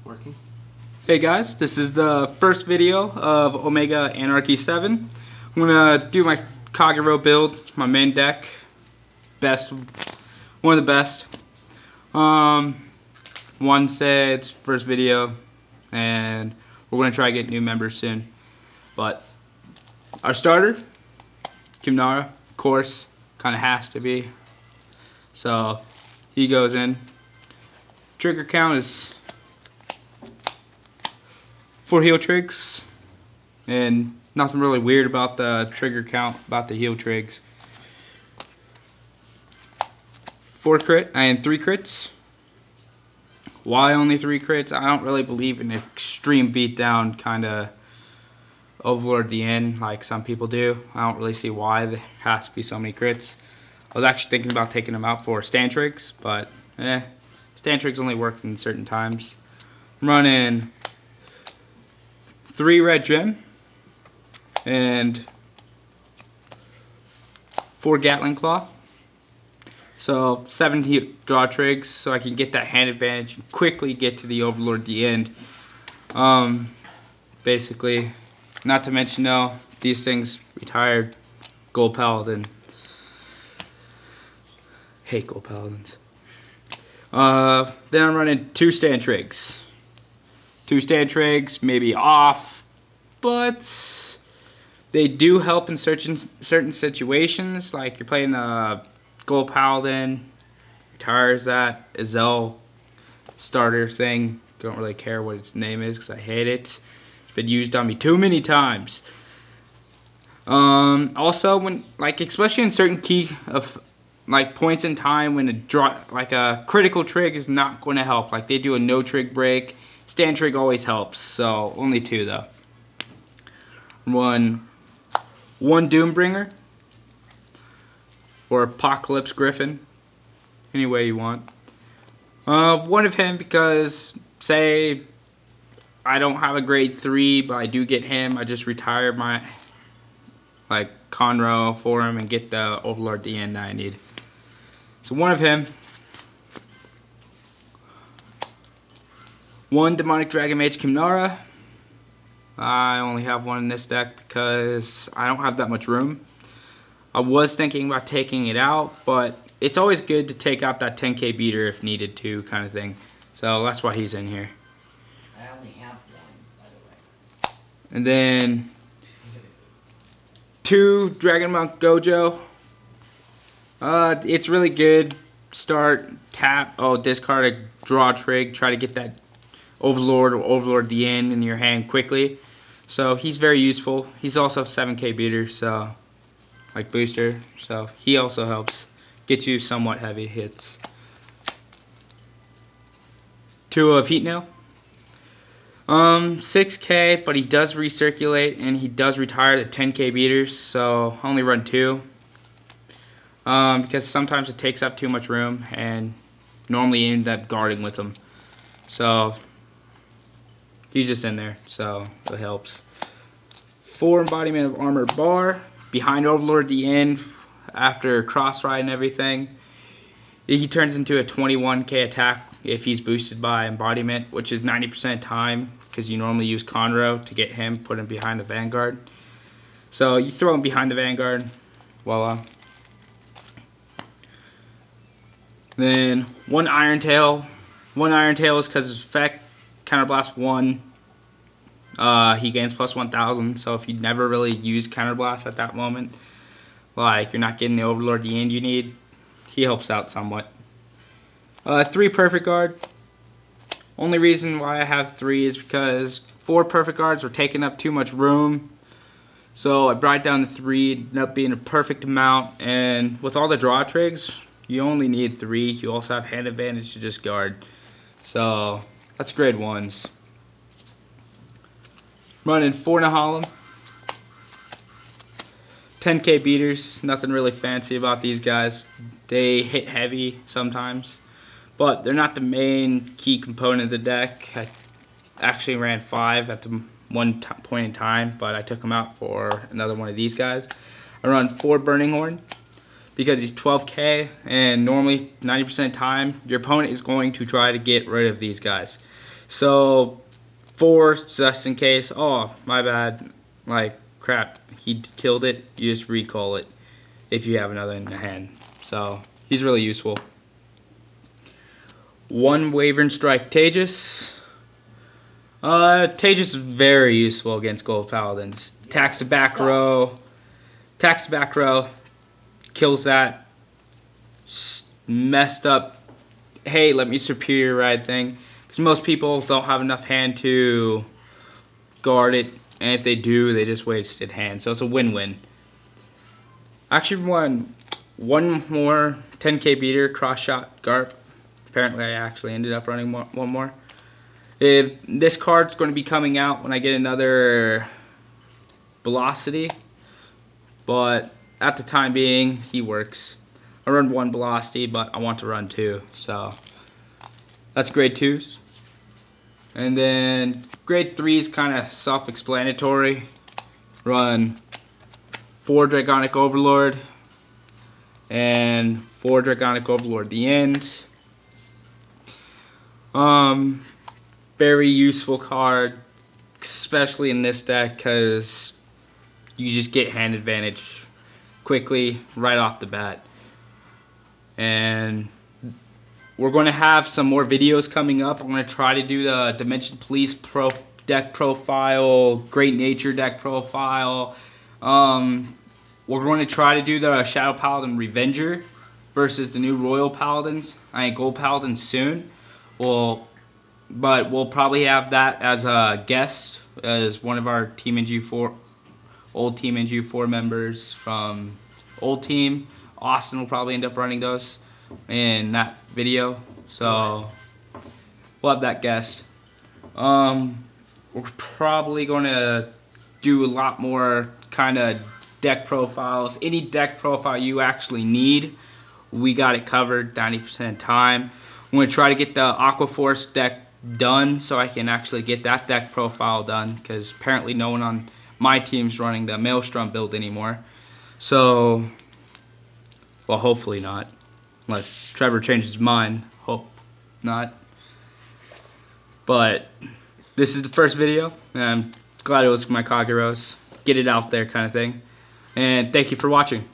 Working. Hey guys, this is the first video of Omega Anarchy 7. I'm gonna do my Kagero build, my main deck. One of the best. One said it's first video, and we're gonna try to get new members soon. But our starter, Kimnara, of course, kind of has to be. So he goes in. Trigger count is 4 heal trigs, and nothing really weird about the trigger count, about the heal trigs. 3 crits. Why only 3 crits? I don't really believe in extreme beatdown kind of Overlord at the end like some people do. I don't really see why there has to be so many crits. I was actually thinking about taking them out for stand trigs, but stand trigs only work in certain times. I'm running 3 red gem and 4 Gatling Claw. So 7 draw trigs, so I can get that hand advantage and quickly get to the Overlord at the end. Basically, not to mention though, these things retired Gold Paladin. Hate Gold Paladins. Then I'm running 2 stand trigs. 2 stand trigs, maybe off, but they do help in certain situations, like you're playing a Gold Paladin, retires that Azel starter thing. Don't really care what its name is because I hate it. It's been used on me too many times. Also, when especially in certain key of points in time when a critical trig is not going to help. Like they do a no trig break. Stand trig always helps. So only 2 though. One Doombringer or Apocalypse Griffin, any way you want. One of him because, say, I don't have a grade 3, but I do get him. I just retire my Conroe for him and get the Overlord at the end that I need. So one of him. 1 Demonic Dragon Mage Kimnara. I only have 1 in this deck because I don't have that much room. I was thinking about taking it out, but it's always good to take out that 10k beater if needed to, kind of thing. So that's why he's in here. I only have 1, by the way. And then 2 Dragon Monk Gojo. It's really good. Start, tap, discard a draw trig, try to get that Overlord or Overlord at the end in your hand quickly. So he's very useful. He's also 7k beater, so booster. So he also helps get you somewhat heavy hits. 2 of Heat Nail. 6k, but he does recirculate and he does retire the 10k beaters, so I only run 2. Because sometimes it takes up too much room and normally end up guarding with them. So he's just in there, so it helps. 4 Embodiment of Armor Bar behind Overlord at the end after cross ride and everything. He turns into a 21k attack if he's boosted by Embodiment, which is 90% time because you normally use Conroe to get him, put him behind the Vanguard. So you throw him behind the Vanguard, voila. Then 1 Iron Tail. 1 Iron Tail is because his effect, Counterblast 1. He gains plus 1000, so if you never really use Counterblast at that moment, you're not getting the Overlord at the end you need, he helps out somewhat. 3 Perfect Guard. Only reason why I have 3 is because 4 Perfect Guards were taking up too much room. So I brought it down to 3, it ended up being a perfect amount, and with all the draw trigs, you only need 3. You also have hand advantage to just guard. So that's grade 1s. Running 4 Nahalem. 10k beaters, nothing really fancy about these guys. They hit heavy sometimes, but they're not the main key component of the deck. I actually ran 5 at the one point in time, but I took them out for another one of these guys. I run 4 Burning Horn because he's 12k, and normally 90% of the time your opponent is going to try to get rid of these guys. So, four, just in case. Oh, my bad. Like, crap. He killed it. You just recall it if you have another in the hand. So, he's really useful. One Wyvern Strike Tejas. Tejas is very useful against Gold Paladins. Attacks the back row. Attacks the back row. Kills that. Messed up. Hey, let me superior ride thing. Because most people don't have enough hand to guard it. And if they do, they just wasted hand. So it's a win-win. Actually won one more 10k beater, cross shot Garp. Apparently I actually ended up running one more. If this card's going to be coming out when I get another velocity, but at the time being, he works. I run one velocity, but I want to run two, so that's grade 2s. And then grade 3 is kind of self-explanatory. Run 4 Dragonic Overlord and 4 Dragonic Overlord at the end. Very useful card, especially in this deck, because you just get hand advantage quickly right off the bat. And we're going to have some more videos coming up. I'm going to try to do the Dimension Police deck profile, Great Nature deck profile. We're going to try to do the Shadow Paladin Revenger versus the new Royal Paladins. Gold Paladins soon. But we'll probably have that as a guest, as one of our Team NG4, old Team NG4 members from old team. Austin will probably end up running those in that video, so we'll have that guest. We're probably going to do a lot more kind of deck profiles. Any deck profile you actually need, we got it covered 90% of the time. I'm going to try to get the Aquaforce deck done so I can actually get that deck profile done, because apparently no one on my team's running the Maelstrom build anymore. So, well, hopefully not, unless Trevor changes his mind. Hope not. But this is the first video, and I'm glad it was my Kageros. Get it out there kind of thing. And thank you for watching.